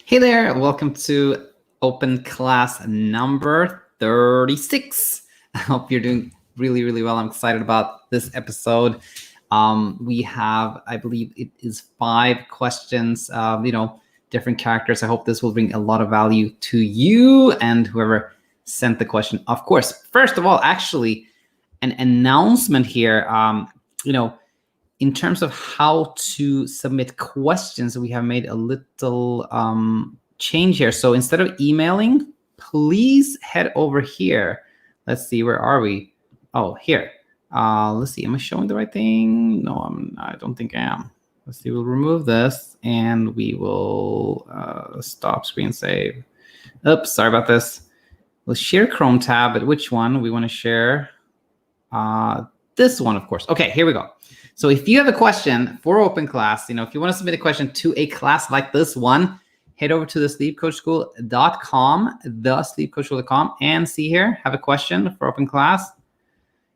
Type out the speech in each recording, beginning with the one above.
Hey there, welcome to open class number 36. I hope you're doing really well. I'm excited about this episode. We have, I believe it is 5 questions, different characters. I hope this will bring a lot of value to you and whoever sent the question. Of course, first of all, actually, an announcement here, in terms of how to submit questions, we have made a little change here. So instead of emailing, please head over here. Let's see, where are we? Oh, here. Let's see, am I showing the right thing? No, I don't think I am. Let's see, we'll remove this and we will stop screen save. Oops, sorry about this. We'll share Chrome tab, but which one we want to share? This one, of course. Okay, here we go. So if you have a question for open class, if you want to submit a question to a class like this one, head over to thesleepcoachschool.com, thesleepcoachschool.com, and see here, have a question for open class.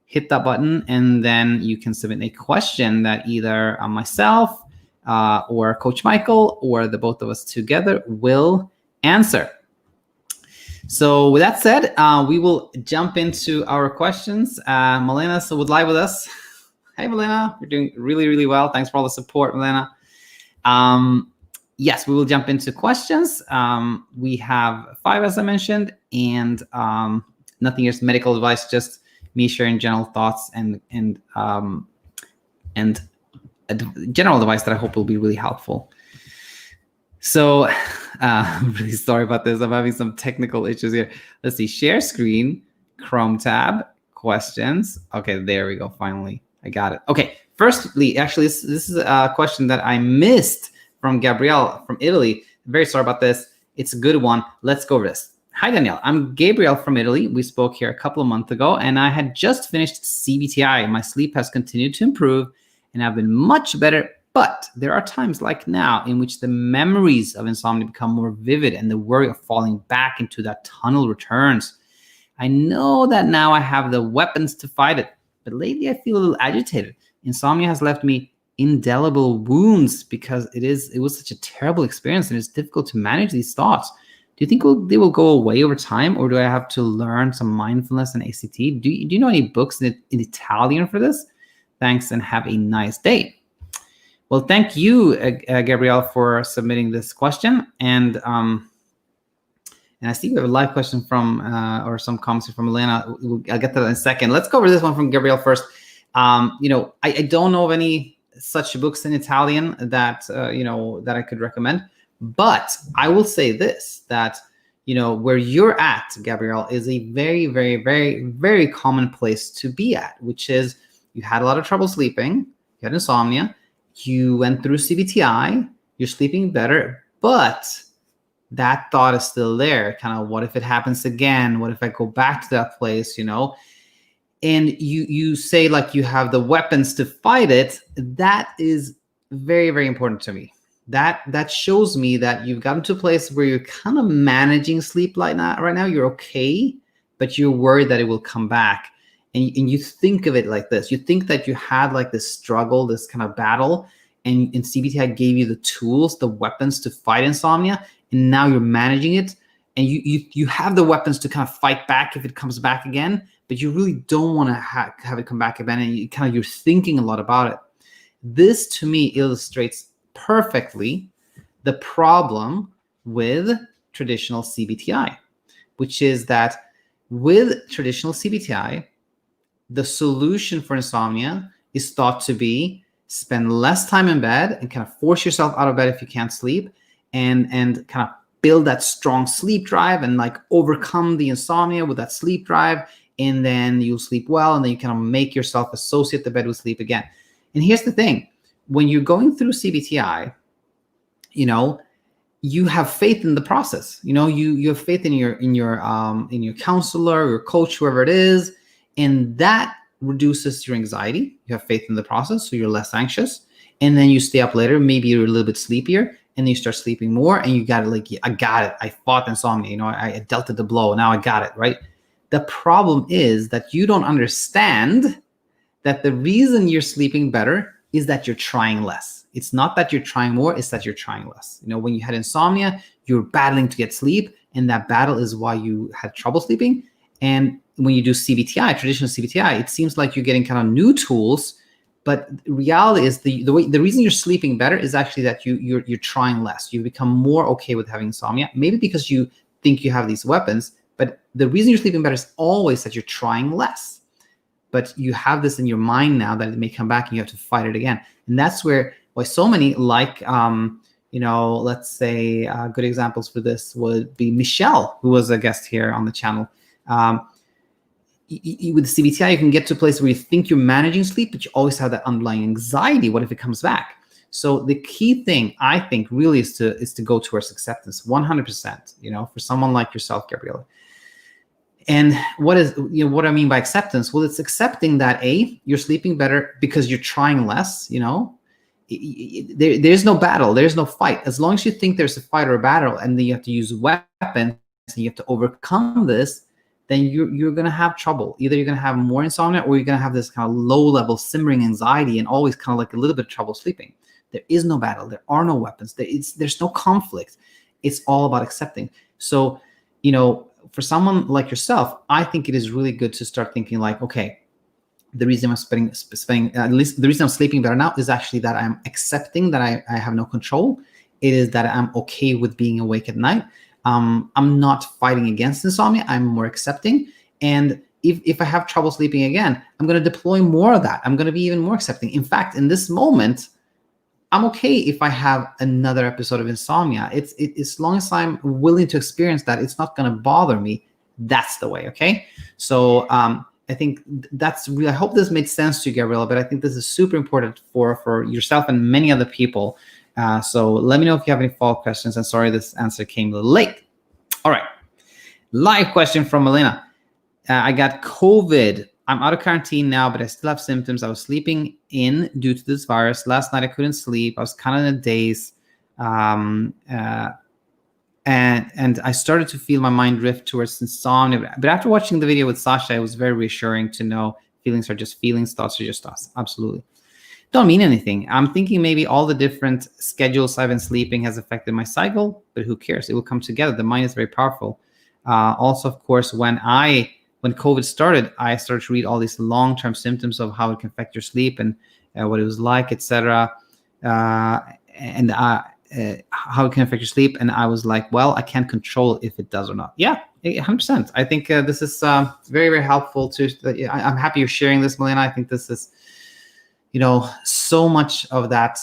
Hit that button, and then you can submit a question that either myself or Coach Michael or the both of us together will answer. So with that said, we will jump into our questions. Milena would live with us. Hey, Alina, you're doing really well. Thanks for all the support, Alina. Yes, we will jump into questions. We have 5, as I mentioned, and nothing is medical advice, just me sharing general thoughts and general advice that I hope will be really helpful. So I'm really sorry about this. I'm having some technical issues here. Let's see, share screen, Chrome tab, questions. Okay, there we go, finally. I got it. Okay, firstly, actually, this is a question that I missed from Gabriele from Italy. Very sorry about this. It's a good one. Let's go over this. Hi, Danielle. I'm Gabriele from Italy. We spoke here a couple of months ago, and I had just finished CBT-I. My sleep has continued to improve, and I've been much better, but there are times like now in which the memories of insomnia become more vivid, and the worry of falling back into that tunnel returns. I know that now I have the weapons to fight it, but lately I feel a little agitated. Insomnia has left me indelible wounds because it was such a terrible experience, and it's difficult to manage these thoughts. Do you think they will go away over time, or do I have to learn some mindfulness and ACT? Do you know any books in Italian for this? Thanks, and have a nice day. Well, thank you, Gabriele, for submitting this question. And I see we have a live question from, or some comments from Alina. I'll get to that in a second. Let's go over this one from Gabriele first. I don't know of any such books in Italian that, that I could recommend. But I will say this, that, where you're at, Gabriele, is a very common place to be at, which is you had a lot of trouble sleeping, you had insomnia, you went through CBT-I, you're sleeping better, but that thought is still there. Kind of, what if it happens again? What if I go back to that place, And you say like you have the weapons to fight it. That is very important to me. That shows me that you've gotten to a place where you're kind of managing sleep right now. You're okay, but you're worried that it will come back. And you think of it like this. You think that you had like this struggle, this kind of battle, and CBT-I gave you the tools, the weapons to fight insomnia, and now you're managing it, and you have the weapons to kind of fight back if it comes back again, but you really don't want to have it come back again, and you're thinking a lot about it. This, to me, illustrates perfectly the problem with traditional CBT-I, which is that with traditional CBT-I, the solution for insomnia is thought to be spend less time in bed and kind of force yourself out of bed if you can't sleep, and kind of build that strong sleep drive and like overcome the insomnia with that sleep drive, and then you'll sleep well, and then you kind of make yourself associate the bed with sleep again. And here's the thing, when you're going through CBT-I, you have faith in the process. You have faith in your counselor, your coach, whoever it is, and that reduces your anxiety. You have faith in the process, so you're less anxious. And then you stay up later, maybe you're a little bit sleepier, and then you start sleeping more, and you got it. Like, I got it. I fought insomnia. I dealt it the blow. Now I got it, right? The problem is that you don't understand that the reason you're sleeping better is that you're trying less. It's not that you're trying more, it's that you're trying less. When you had insomnia, you're battling to get sleep, and that battle is why you had trouble sleeping. And when you do CBT-I, traditional CBT-I, it seems like you're getting kind of new tools, but reality is the reason you're sleeping better is actually that you're trying less. You become more okay with having insomnia, maybe because you think you have these weapons, but the reason you're sleeping better is always that you're trying less. But you have this in your mind now that it may come back and you have to fight it again. And that's why so many let's say good examples for this would be Michelle, who was a guest here on the channel. With CBT-I, you can get to a place where you think you're managing sleep, but you always have that underlying anxiety. What if it comes back? So the key thing, I think, really is to go towards acceptance, 100%. For someone like yourself, Gabriele. And what I mean by acceptance? Well, it's accepting that you're sleeping better because you're trying less. There's no battle, there's no fight. As long as you think there's a fight or a battle, and then you have to use weapons and you have to overcome this, then you're going to have trouble. Either you're going to have more insomnia, or you're going to have this kind of low-level simmering anxiety and always kind of like a little bit of trouble sleeping. There is no battle. There are no weapons. There's no conflict. It's all about accepting. So, for someone like yourself, I think it is really good to start thinking like, okay, the reason I'm spending at least the reason I'm sleeping better now is actually that I'm accepting that I have no control. It is that I'm okay with being awake at night. I'm not fighting against insomnia. I'm more accepting. And if I have trouble sleeping again, I'm going to deploy more of that. I'm going to be even more accepting. In fact, in this moment, I'm okay if I have another episode of insomnia. It's as long as I'm willing to experience that, it's not going to bother me. That's the way. Okay. So I think that's really, I hope this made sense to you, Gabriele, but I think this is super important for yourself and many other people. So let me know if you have any follow-up questions. And sorry, this answer came a little late. All right. Live question from Alina. I got COVID. I'm out of quarantine now, but I still have symptoms. I was sleeping in due to this virus. Last night I couldn't sleep. I was kind of in a daze. And I started to feel my mind drift towards insomnia. But after watching the video with Sasha, it was very reassuring to know feelings are just feelings, thoughts are just thoughts. Absolutely. Don't mean anything. I'm thinking maybe all the different schedules I've been sleeping has affected my cycle, but who cares? It will come together. The mind is very powerful. Also, of course, when COVID started, I started to read all these long-term symptoms of how it can affect your sleep and what it was like, etc. And how it can affect your sleep. And I was like, well, I can't control if it does or not. Yeah, 100%. I think this is very, very helpful I'm happy you're sharing this, Melina. I think this is, so much of that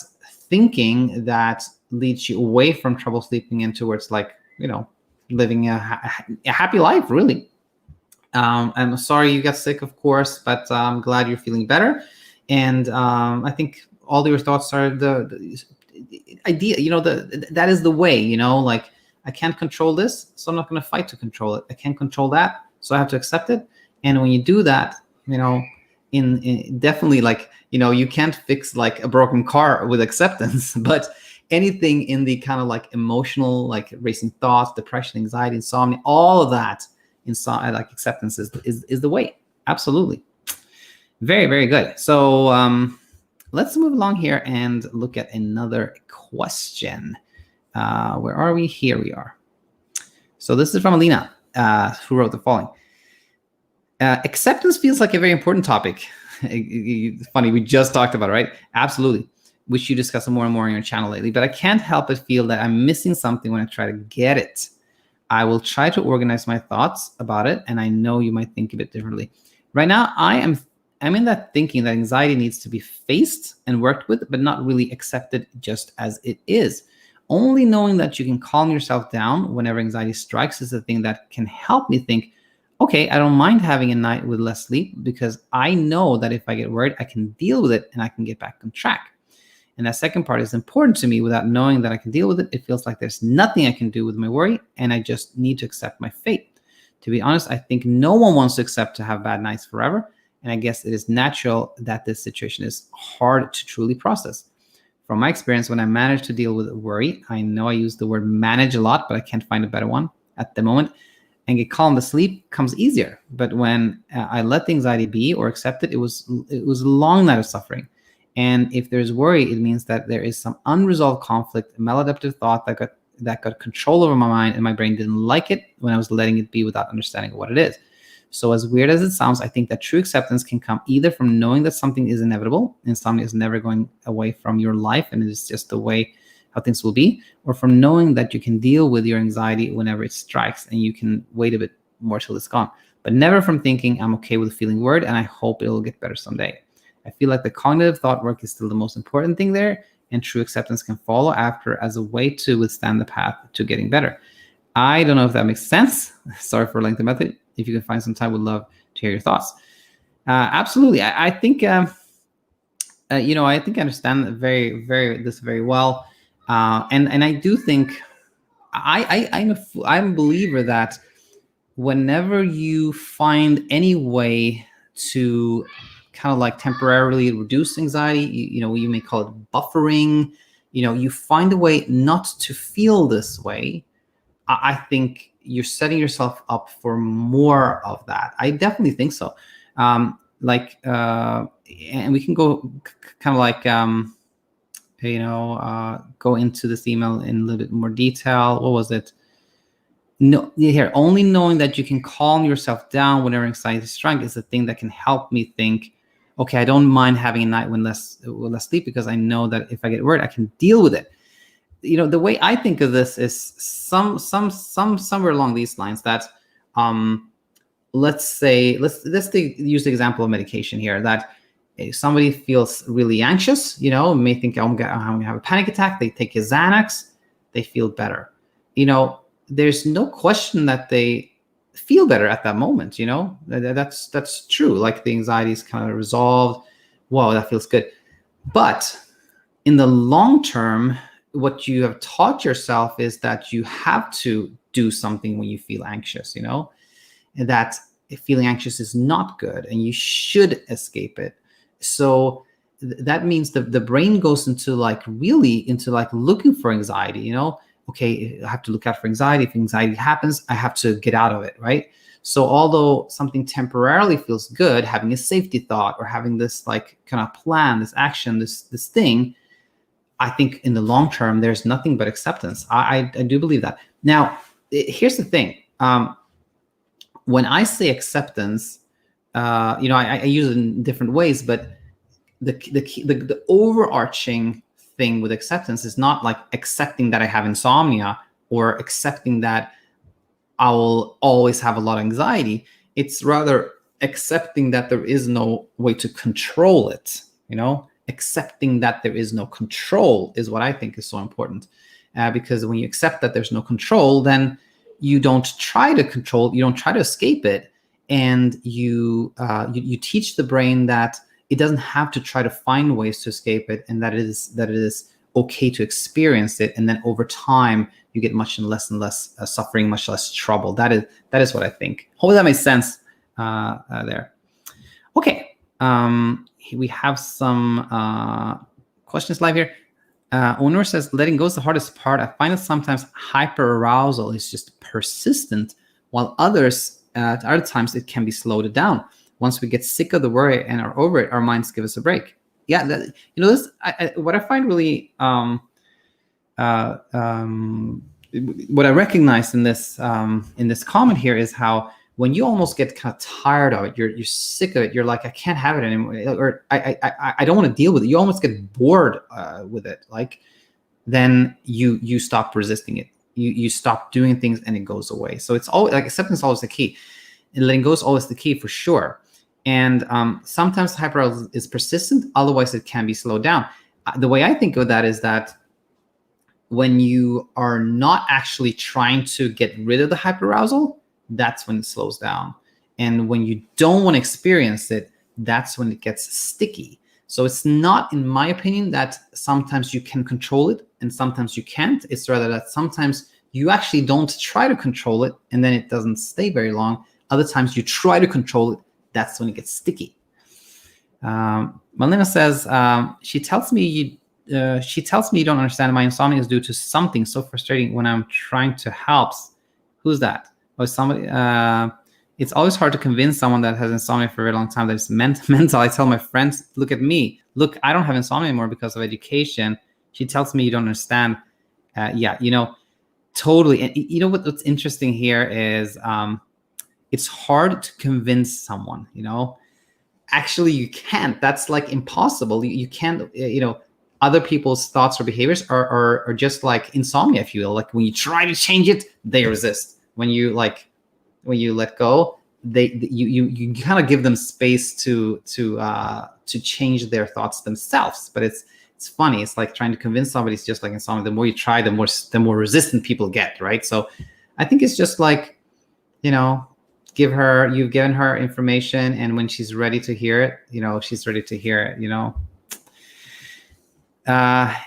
thinking that leads you away from trouble sleeping and towards living a happy life, really. I'm sorry you got sick, of course, but I'm glad you're feeling better. And I think all your thoughts are the idea, that is the way, I can't control this, so I'm not going to fight to control it. I can't control that, so I have to accept it. And when you do that, in definitely you can't fix like a broken car with acceptance, but anything in the kind of like emotional, like racing thoughts, depression, anxiety, insomnia, all of that, like acceptance is the way. Absolutely. Very, very good. So let's move along here and look at another question. Where are we? Here we are. So this is from Alina, who wrote the following. Acceptance feels like a very important topic. Funny, we just talked about it, right? Absolutely. Which you discuss more and more on your channel lately, but I can't help but feel that I'm missing something when I try to get it. I will try to organize my thoughts about it, and I know you might think a bit differently. Right now, I'm in that thinking that anxiety needs to be faced and worked with, but not really accepted just as it is. Only knowing that you can calm yourself down whenever anxiety strikes is the thing that can help me think, okay, I don't mind having a night with less sleep because I know that if I get worried, I can deal with it and I can get back on track. And that second part is important to me. Without knowing that I can deal with it, it feels like there's nothing I can do with my worry, and I just need to accept my fate. To be honest, I think no one wants to accept to have bad nights forever, and I guess it is natural that this situation is hard to truly process. From my experience, when I manage to deal with worry, I know I use the word manage a lot, but I can't find a better one at the moment, and get calm, the sleep comes easier. But when I let the anxiety be or accept it, it was a long night of suffering. And if there's worry, it means that there is some unresolved conflict, maladaptive thought that got control over my mind, and my brain didn't like it when I was letting it be without understanding what it is. So as weird as it sounds, I think that true acceptance can come either from knowing that something is inevitable, insomnia is never going away from your life and it is just the way how things will be, or from knowing that you can deal with your anxiety whenever it strikes and you can wait a bit more till it's gone. But never from thinking, I'm okay with feeling worried and I hope it'll get better someday. I feel like the cognitive thought work is still the most important thing there, and true acceptance can follow after as a way to withstand the path to getting better. I don't know if that makes sense. Sorry for lengthy method. If you can find some time, would love to hear your thoughts. Absolutely. I think, I think I understand this very well. And I do think I'm a believer that whenever you find any way to kind of like temporarily reduce anxiety, you may call it buffering, you find a way not to feel this way, I think you're setting yourself up for more of that. I definitely think so. And we can go kind of like, go into this email in a little bit more detail. What was it? No, here, only knowing that you can calm yourself down whenever anxiety strikes is the thing that can help me think, okay, I don't mind having a night with less sleep because I know that if I get worried, I can deal with it. The way I think of this is somewhere along these lines that, let's use the example of medication here, that if somebody feels really anxious, may think I'm going to have a panic attack. They take a Xanax, they feel better. There's no question that they feel better at that moment. That's true. Like the anxiety is kind of resolved. Wow, that feels good. But in the long term, what you have taught yourself is that you have to do something when you feel anxious, and that feeling anxious is not good and you should escape it. So that means the brain goes into looking for anxiety, okay, I have to look out for anxiety. If anxiety happens, I have to get out of it, right? So although something temporarily feels good, having a safety thought or having this like kind of plan, this action, this thing, I think in the long term, there's nothing but acceptance. I do believe that. Now, here's the thing. When I say acceptance, I use it in different ways, but the overarching thing with acceptance is not like accepting that I have insomnia or accepting that I will always have a lot of anxiety. It's rather accepting that there is no way to control it, accepting that there is no control is what I think is so important. Because when you accept that there's no control, then you don't try to control, you don't try to escape it. And you teach the brain that it doesn't have to try to find ways to escape it, and that it is okay to experience it. And then over time, you get much less and less suffering, much less trouble. That is what I think. Hopefully that makes sense there. Okay, we have some questions live here. Owner says, letting go is the hardest part. I find that sometimes hyperarousal is just persistent, while other times it can be slowed down. Once we get sick of the worry and are over it, our minds give us a break. Yeah, what I find really, what I recognize in this comment here is how when you almost get kind of tired of it, you're sick of it. You're like, I can't have it anymore, or I don't want to deal with it. You almost get bored with it. Like, then you stop resisting it. You stop doing things and it goes away. So it's always like acceptance is always the key, and letting go is always the key for sure. And sometimes hyperarousal is persistent. Otherwise, it can be slowed down. The way I think of that is that when you are not actually trying to get rid of the hyperarousal, that's when it slows down. And when you don't want to experience it, that's when it gets sticky. So it's not, in my opinion, that sometimes you can control it and sometimes you can't. It's rather that sometimes you actually don't try to control it and then it doesn't stay very long. Other times you try to control it, that's when it gets sticky. Alina says, she tells me you don't understand. My insomnia is due to something so frustrating when I'm trying to help. Who's that? Oh, somebody. It's always hard to convince someone that has insomnia for a very long time that it's mental. I tell my friends, look at me. Look, I don't have insomnia anymore because of education. She tells me you don't understand. Yeah, totally. And you know what's interesting here is it's hard to convince someone, Actually, you can't. That's like impossible. You can't, other people's thoughts or behaviors are just like insomnia, if you will. Like when you try to change it, they resist. When you let go, you kind of give them space to change their thoughts themselves. But it's funny. It's like trying to convince somebody. It's just like insomnia. The more you try, the more resistant people get, right? So I think it's just like, you've given her information, and when she's ready to hear it, she's ready to hear it.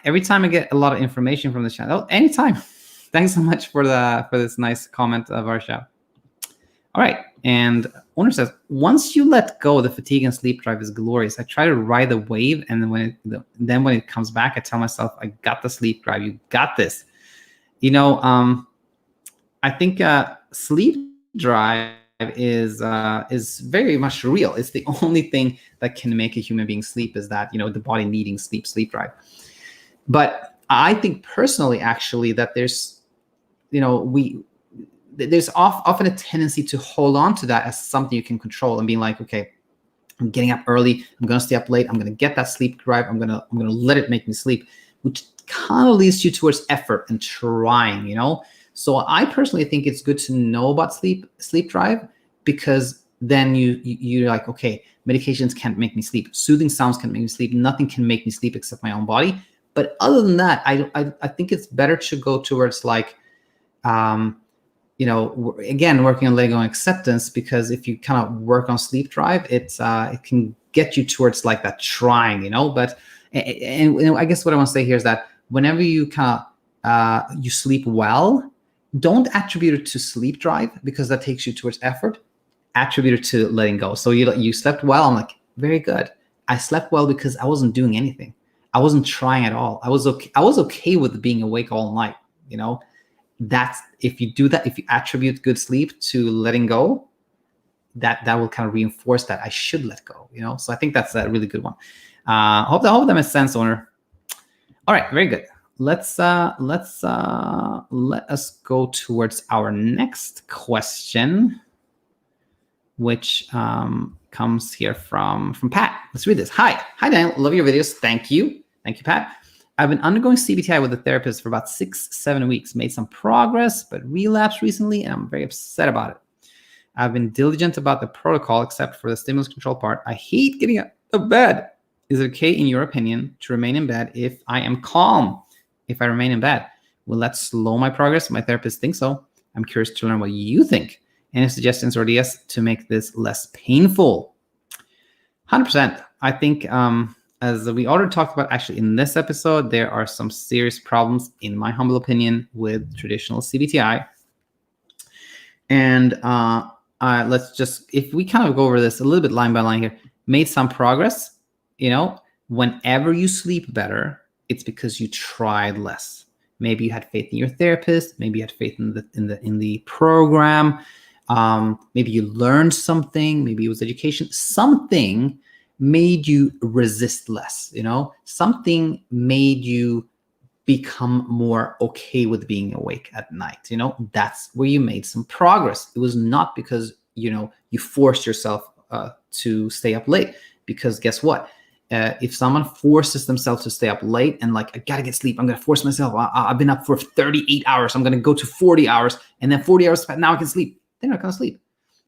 Every time I get a lot of information from the channel, anytime. Thanks so much for this nice comment of our show. All right, and owner says, once you let go, the fatigue and sleep drive is glorious. I try to ride the wave, and then when it comes back, I tell myself, I got the sleep drive. You got this. I think sleep drive is very much real. It's the only thing that can make a human being sleep, is that the body needing sleep drive. But I think personally, actually, that there's often a tendency to hold on to that as something you can control and being like, okay, I'm getting up early, I'm gonna stay up late, I'm gonna get that sleep drive, I'm gonna let it make me sleep, which kind of leads you towards effort and trying, So I personally think it's good to know about sleep drive, because then you're like, okay, medications can't make me sleep, soothing sounds can't make me sleep, nothing can make me sleep except my own body. But other than that, I think it's better to go towards like, again, working on letting go and acceptance, because if you kind of work on sleep drive, it can get you towards like that trying, But and I guess what I want to say here is that whenever you kind of you sleep well, don't attribute it to sleep drive, because that takes you towards effort. Attribute it to letting go. So you slept well. I'm like, very good. I slept well because I wasn't doing anything. I wasn't trying at all. I was okay with being awake all night. That's, if you do that, if you attribute good sleep to letting go, that will kind of reinforce that I should let go. So I think that's a really good one. Hope that makes sense, owner. All right, very good. Let us go towards our next question, which comes here from Pat. Let's read this. Hi, Daniel. Love your videos. Thank you, Pat. I've been undergoing CBT-I with a therapist for about 6-7 weeks. Made some progress, but relapsed recently, and I'm very upset about it. I've been diligent about the protocol, except for the stimulus control part. I hate getting out of bed. Is it okay, in your opinion, to remain in bed if I am calm? If I remain in bed, will that slow my progress? My therapist thinks so. I'm curious to learn what you think. Any suggestions or ideas to make this less painful? 100%. I think, as we already talked about actually in this episode, there are some serious problems, in my humble opinion, with traditional CBT-I. And let's just, if we kind of go over this a little bit line by line here, made some progress. Whenever you sleep better, it's because you tried less. Maybe you had faith in your therapist. Maybe you had faith in the program. Maybe you learned something. Maybe it was education. Something made you resist less. Something made you become more okay with being awake at night. That's where you made some progress. It was not because you forced yourself to stay up late. Because guess what? If someone forces themselves to stay up late and like, I gotta get sleep, I'm gonna force myself. I've been up for 38 hours. I'm gonna go to 40 hours, and then 40 hours now I can sleep. They're not gonna sleep.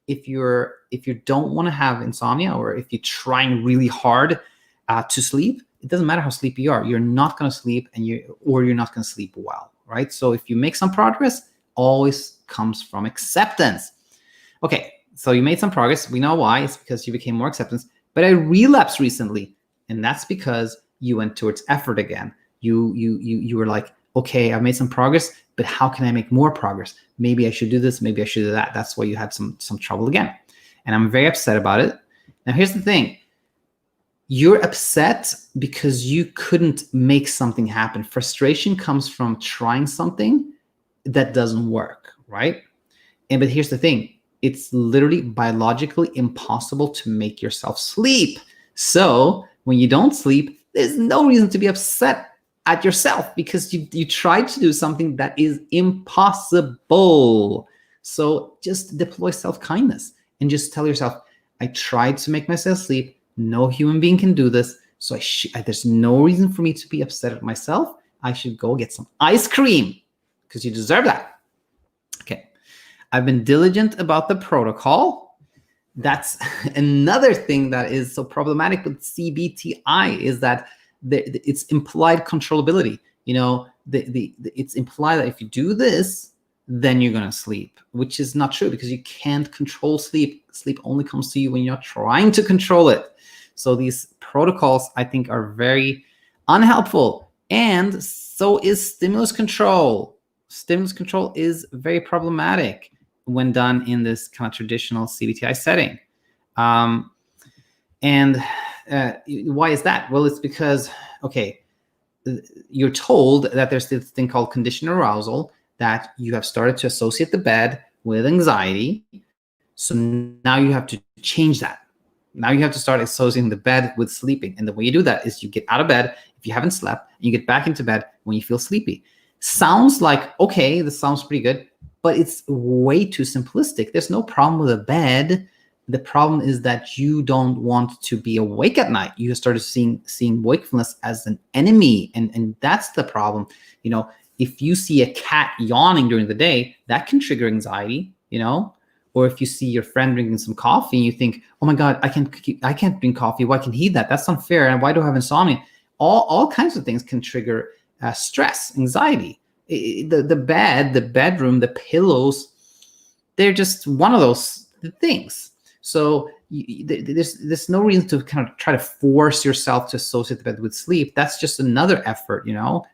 If you don't want to have insomnia, or if you're trying really hard to sleep, it doesn't matter how sleepy you are. You're not gonna sleep, or you're not gonna sleep well, right? So if you make some progress, always comes from acceptance. Okay, so you made some progress. We know why. It's because you became more acceptance. But I relapsed recently. And that's because you went towards effort again. You were like, okay, I've made some progress, but how can I make more progress? Maybe I should do this. Maybe I should do that. That's why you had some trouble again. And I'm very upset about it. Now, here's the thing. You're upset because you couldn't make something happen. Frustration comes from trying something that doesn't work, right? But here's the thing. it's literally biologically impossible to make yourself sleep. So when you don't sleep, there's no reason to be upset at yourself because you tried to do something that is impossible. So just deploy self-kindness and just tell yourself, I tried to make myself sleep. No human being can do this. So there's no reason for me to be upset at myself. I should go get some ice cream because you deserve that. Okay. I've been diligent about the protocol. That's another thing that is so problematic with CBT-I is that it's implied controllability. It's implied that if you do this, then you're going to sleep, which is not true because you can't control sleep. Sleep only comes to you when you're trying to control it. So these protocols, I think, are very unhelpful. And so is stimulus control. Stimulus control is very problematic when done in this kind of traditional CBT-I setting. And why is that? Well, it's because, okay, you're told that there's this thing called conditioned arousal, that you have started to associate the bed with anxiety. So now you have to change that. Now you have to start associating the bed with sleeping. And the way you do that is you get out of bed if you haven't slept, and you get back into bed when you feel sleepy. Sounds like, okay, this sounds pretty good, but it's way too simplistic. There's no problem with a bed. The problem is that you don't want to be awake at night. You started seeing wakefulness as an enemy, and that's the problem. If you see a cat yawning during the day, that can trigger anxiety. Or if you see your friend drinking some coffee and you think, oh my God, I can't drink coffee. Why can he that? That's unfair. And why do I have insomnia? All kinds of things can trigger stress, anxiety. The bed, the bedroom, the pillows, they're just one of those things. So there's no reason to kind of try to force yourself to associate the bed with sleep. That's just another effort,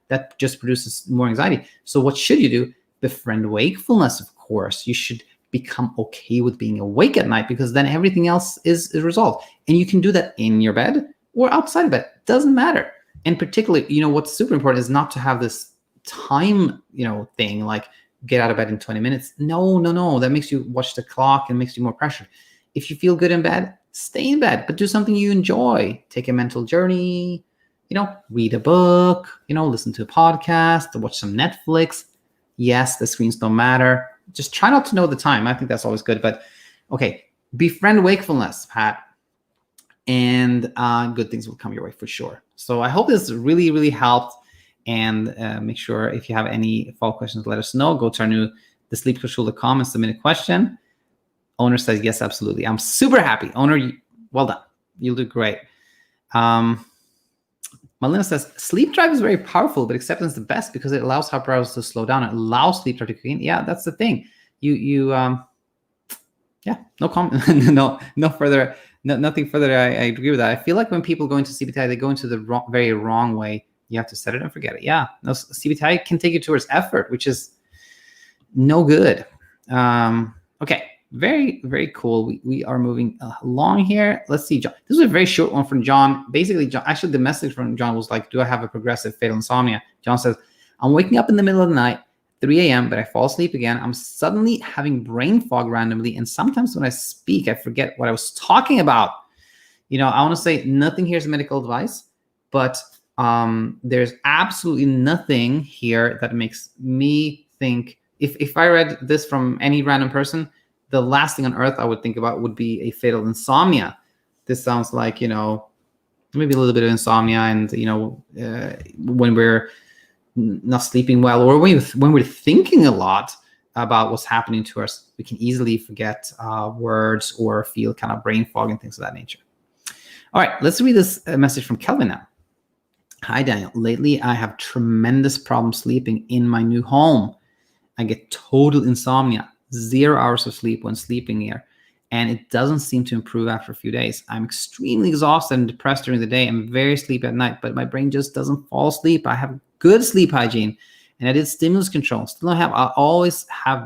that just produces more anxiety. So what should you do? Befriend wakefulness, of course. You should become okay with being awake at night, because then everything else is resolved. And you can do that in your bed or outside of bed. Doesn't matter. And particularly, what's super important is not to have this time, thing like get out of bed in 20 minutes. No. That makes you watch the clock and makes you more pressured. If you feel good in bed, stay in bed, but do something you enjoy. Take a mental journey, read a book, listen to a podcast, watch some Netflix. Yes, the screens don't matter. Just try not to know the time. I think that's always good. But okay, befriend wakefulness, Pat, and good things will come your way for sure. So I hope this really, really helped. And make sure if you have any follow-up questions, let us know. Go to thesleepcoachtool.com and submit a question. Owner says, yes, absolutely. I'm super happy. Owner, well done. You'll do great. Malina says, sleep drive is very powerful, but acceptance is the best because it allows hyper arousal to slow down. It allows sleep drive to kick in. Yeah, that's the thing. Yeah, no comment. no further, nothing further. I agree with that. I feel like when people go into CBT-I, they go into the very wrong way. You have to set it and forget it. Yeah, no, CBT-I can take you towards effort, which is no good. Okay. Very, very cool. We are moving along here. Let's see, John. This is a very short one from John. Basically, John, actually, the message from John was like, do I have a progressive fatal insomnia? John says, I'm waking up in the middle of the night, 3 a.m., but I fall asleep again. I'm suddenly having brain fog randomly. And sometimes when I speak, I forget what I was talking about. I want to say nothing here is medical advice, but there's absolutely nothing here that makes me think, if I read this from any random person, the last thing on earth I would think about would be a fatal insomnia. This sounds like, maybe a little bit of insomnia and, when we're not sleeping well, or when we're thinking a lot about what's happening to us, we can easily forget words or feel kind of brain fog and things of that nature. All right, let's read this message from Kelvin now. Hi, Daniel. Lately, I have tremendous problem sleeping in my new home. I get total insomnia. 0 hours of sleep when sleeping here, and it doesn't seem to improve after a few days. I'm extremely exhausted and depressed during the day. I'm very sleepy at night, but my brain just doesn't fall asleep. I have good sleep hygiene, and I did stimulus control. Still don't have. I always have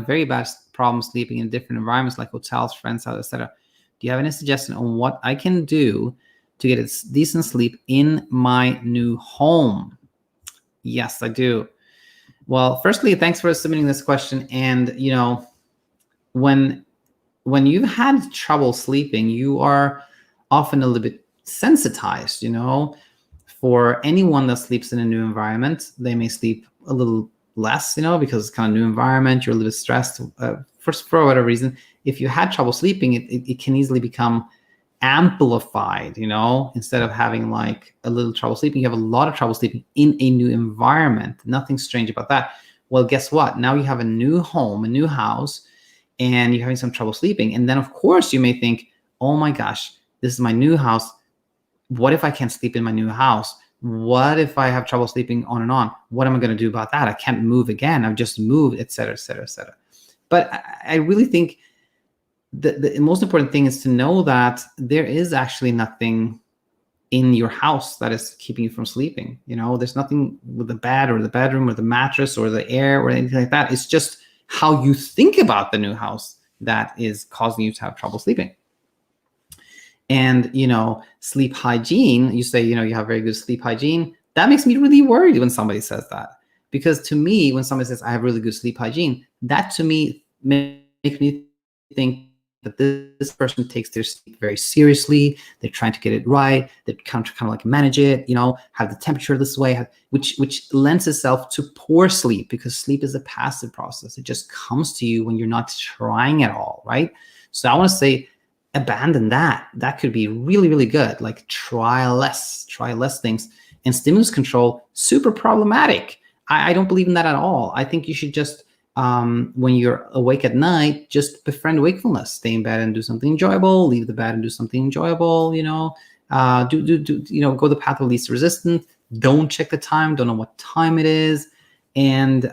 very bad problems sleeping in different environments like hotels, friends' house, etc. Do you have any suggestion on what I can do to get a decent sleep in my new home? Yes, I do. Well, firstly, thanks for submitting this question. And, when you've had trouble sleeping, you are often a little bit sensitized, for anyone that sleeps in a new environment. They may sleep a little less, because it's kind of new environment, you're a little bit stressed, for whatever reason. If you had trouble sleeping, it can easily become amplified, instead of having like a little trouble sleeping, you have a lot of trouble sleeping in a new environment. Nothing strange about that. Well, guess what? Now you have a new home, a new house, and you're having some trouble sleeping. And then of course you may think, oh my gosh, this is my new house. What if I can't sleep in my new house? What if I have trouble sleeping on and on? What am I going to do about that? I can't move again. I've just moved, etc., etc., etc. But I really think the most important thing is to know that there is actually nothing in your house that is keeping you from sleeping. There's nothing with the bed or the bedroom or the mattress or the air or anything like that. It's just how you think about the new house that is causing you to have trouble sleeping. And, sleep hygiene, you say, you have very good sleep hygiene. That makes me really worried when somebody says that. Because to me, when somebody says, I have really good sleep hygiene, that to me makes me think that this person takes their sleep very seriously. They're trying to get it right. They're kind of like manage it, have the temperature this way, which lends itself to poor sleep, because sleep is a passive process. It just comes to you when you're not trying at all, right? So I want to say, abandon that. That could be really, really good. Like try less things. And stimulus control, super problematic. I don't believe in that at all. I think you should just, when you're awake at night, just befriend wakefulness. Stay in bed and do something enjoyable. Leave the bed and do something enjoyable. Go the path of least resistance. Don't check the time. Don't know what time it is, and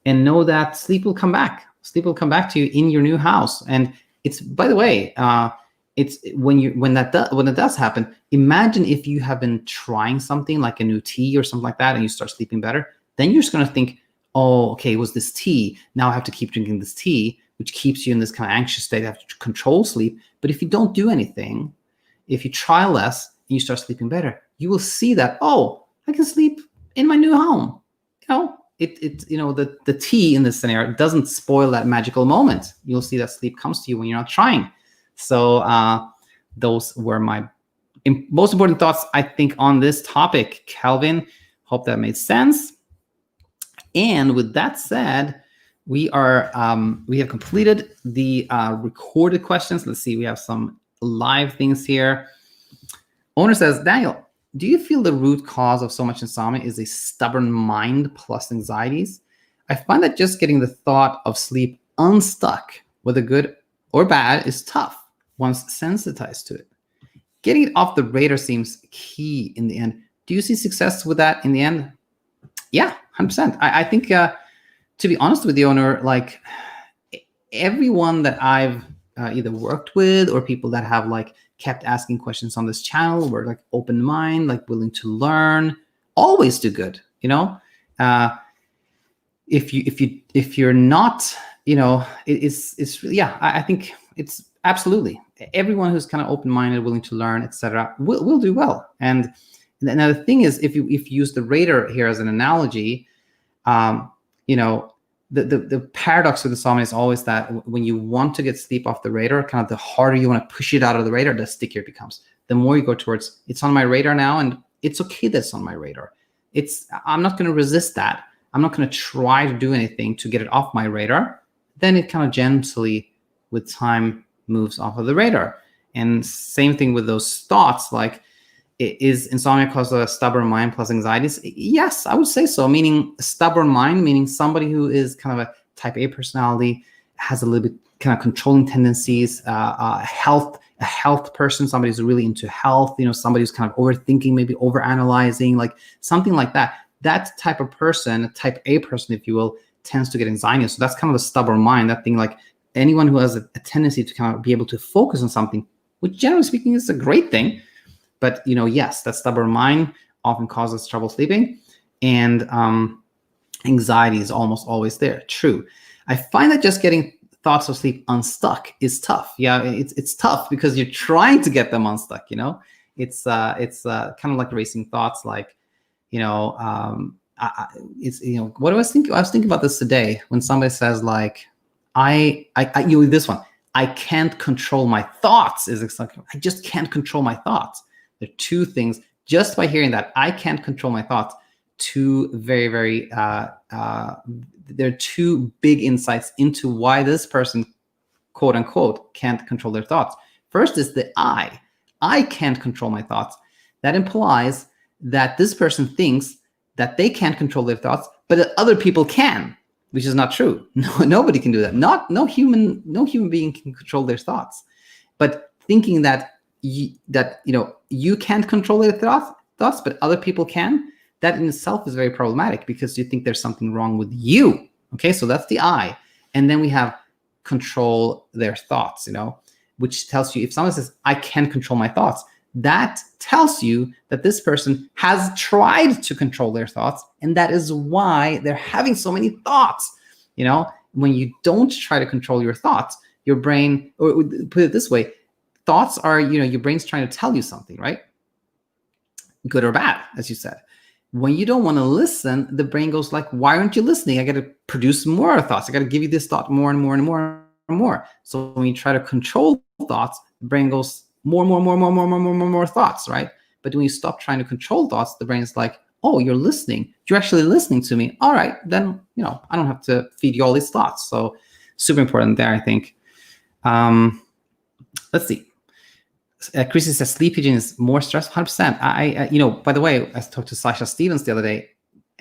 know that sleep will come back. Sleep will come back to you in your new house. And it's, by the way, it's when it does happen. Imagine if you have been trying something like a new tea or something like that, and you start sleeping better. Then you're just going to think, oh, okay, it was this tea. Now I have to keep drinking this tea, which keeps you in this kind of anxious state. You have to control sleep. But if you don't do anything, if you try less and you start sleeping better, you will see that, oh, I can sleep in my new home. The tea in this scenario doesn't spoil that magical moment. You'll see that sleep comes to you when you're not trying. So those were my most important thoughts, I think, on this topic, Kelvin. Hope that made sense. And with that said, we have completed the recorded questions. Let's see, we have some live things here. Owner says, Daniel, do you feel the root cause of so much insomnia is a stubborn mind plus anxieties? I find that just getting the thought of sleep unstuck, whether good or bad, is tough once sensitized to it. Getting it off the radar seems key in the end. Do you see success with that in the end? Yeah, 100%. I think, to be honest with the owner, like everyone that I've either worked with or people that have like kept asking questions on this channel were like open mind, like willing to learn, always do good. If you're not, it's yeah. I think it's absolutely everyone who's kind of open minded, willing to learn, etc. will do well. And now the thing is, if you use the radar here as an analogy, the paradox with insomnia is always that when you want to get sleep off the radar, kind of the harder you want to push it out of the radar, the stickier it becomes. The more you go towards, it's on my radar now, and it's okay that it's on my radar. I'm not going to resist that. I'm not going to try to do anything to get it off my radar. Then it kind of gently, with time, moves off of the radar. And same thing with those thoughts, like, is insomnia caused by a stubborn mind plus anxieties? Yes, I would say so. Meaning stubborn mind, meaning somebody who is kind of a type A personality, has a little bit kind of controlling tendencies, a health person, somebody who's really into health, somebody who's kind of overthinking, maybe overanalyzing, like something like that. That type of person, a type A person, if you will, tends to get insomnia. So that's kind of a stubborn mind, that thing, like anyone who has a tendency to kind of be able to focus on something, which generally speaking is a great thing. But, yes, that stubborn mind often causes trouble sleeping, and anxiety is almost always there. True. I find that just getting thoughts of sleep unstuck is tough. Yeah, it's tough because you're trying to get them unstuck, It's kind of like racing thoughts, like, what I was thinking about this today when somebody says, like, This one, I can't control my thoughts is exactly, I just can't control my thoughts. There are two things, just by hearing that, I can't control my thoughts, two there are two big insights into why this person, quote unquote, can't control their thoughts. First is the I can't control my thoughts. That implies that this person thinks that they can't control their thoughts, but that other people can, which is not true. No, nobody can do that. No human being can control their thoughts. But thinking that you can't control their thoughts, but other people can, that in itself is very problematic, because you think there's something wrong with you. Okay, so that's the I. And then we have control their thoughts, which tells you, if someone says, I can control my thoughts, that tells you that this person has tried to control their thoughts, and that is why they're having so many thoughts. When you don't try to control your thoughts, your brain, or put it this way, thoughts are, your brain's trying to tell you something, right? Good or bad, as you said. When you don't want to listen, the brain goes like, why aren't you listening? I got to produce more thoughts. I got to give you this thought more and more and more and more. So when you try to control thoughts, the brain goes more thoughts, right? But when you stop trying to control thoughts, the brain is like, oh, you're listening. You're actually listening to me. All right, then, I don't have to feed you all these thoughts. So super important there, I think. Let's see. Chrissy says sleep hygiene is more stressful. 100%. By the way, I talked to Sasha Stevens the other day.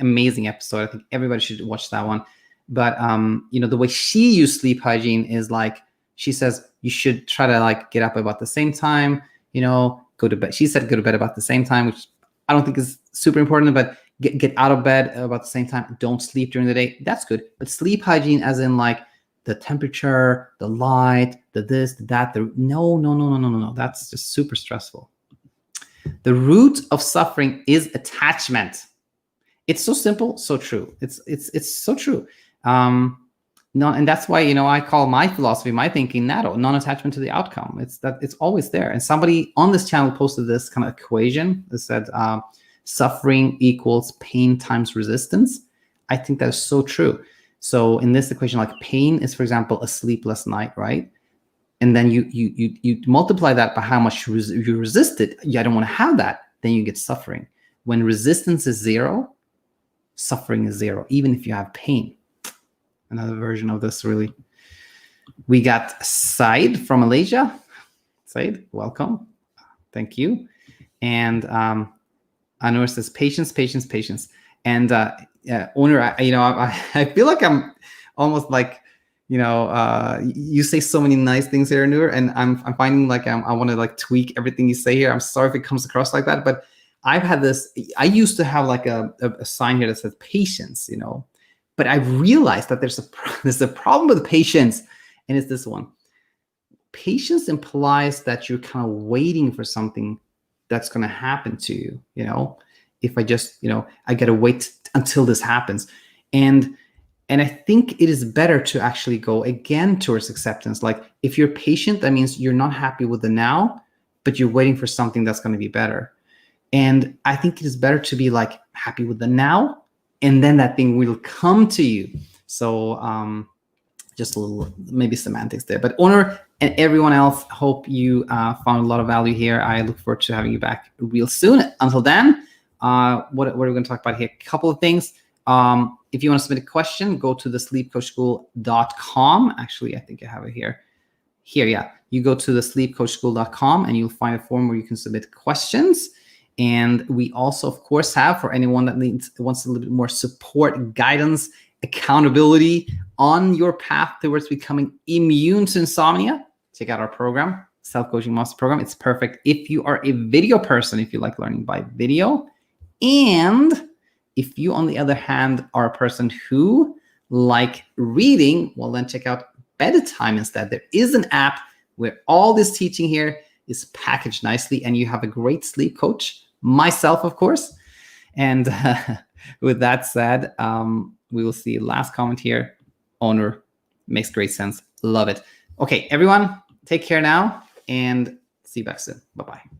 Amazing episode. I think everybody should watch that one. But the way she used sleep hygiene is like, she says you should try to get up about the same time, go to bed. She said go to bed about the same time, which I don't think is super important, but get out of bed about the same time. Don't sleep during the day. That's good. But sleep hygiene, as in the temperature, the light, the this, the that, no. That's just super stressful. The root of suffering is attachment. It's so simple, so true. It's so true. And that's why, I call my philosophy, my thinking, non-attachment to the outcome. It's always there. And somebody on this channel posted this kind of equation that said suffering equals pain times resistance. I think that is so true. So in this equation, pain is, for example, a sleepless night, right? And then you multiply that by how much you resist it. I don't want to have that. Then you get suffering. When resistance is zero, suffering is zero, even if you have pain. Another version of this, really. We got Said from Malaysia. Said, welcome. Thank you. And Anur says, patience. And Owner, I feel like I'm almost like, you say so many nice things here, Anur, and I'm finding I want to tweak everything you say here. I'm sorry if it comes across like that, but I've had this. I used to have a sign here that says patience, but I realized that there's a problem with patience, and it's this one. Patience implies that you're kind of waiting for something that's going to happen to you. If I just, I got to wait until this happens. And I think it is better to actually go again towards acceptance. If you're patient, that means you're not happy with the now, but you're waiting for something that's going to be better. And I think it is better to be happy with the now, and then that thing will come to you. So just a little, maybe semantics there. But Honor and everyone else, hope you found a lot of value here. I look forward to having you back real soon. Until then, what are we going to talk about here? A couple of things. If you want to submit a question, go to the sleepcoachschool.com. Actually, I think I have it here. Yeah. You go to the sleepcoachschool.com and you'll find a form where you can submit questions. And we also, of course, have, for anyone that wants a little bit more support, guidance, accountability on your path towards becoming immune to insomnia, check out our program, Self-Coaching Master Program. It's perfect if you are a video person, if you like learning by video. And if you, on the other hand, are a person who like reading, well, then check out BedTyme instead. There is an app where all this teaching here is packaged nicely, and you have a great sleep coach, myself, of course. And with that said, we will see last comment here. Owner, makes great sense. Love it. Okay, everyone, take care now, and see you back soon. Bye-bye.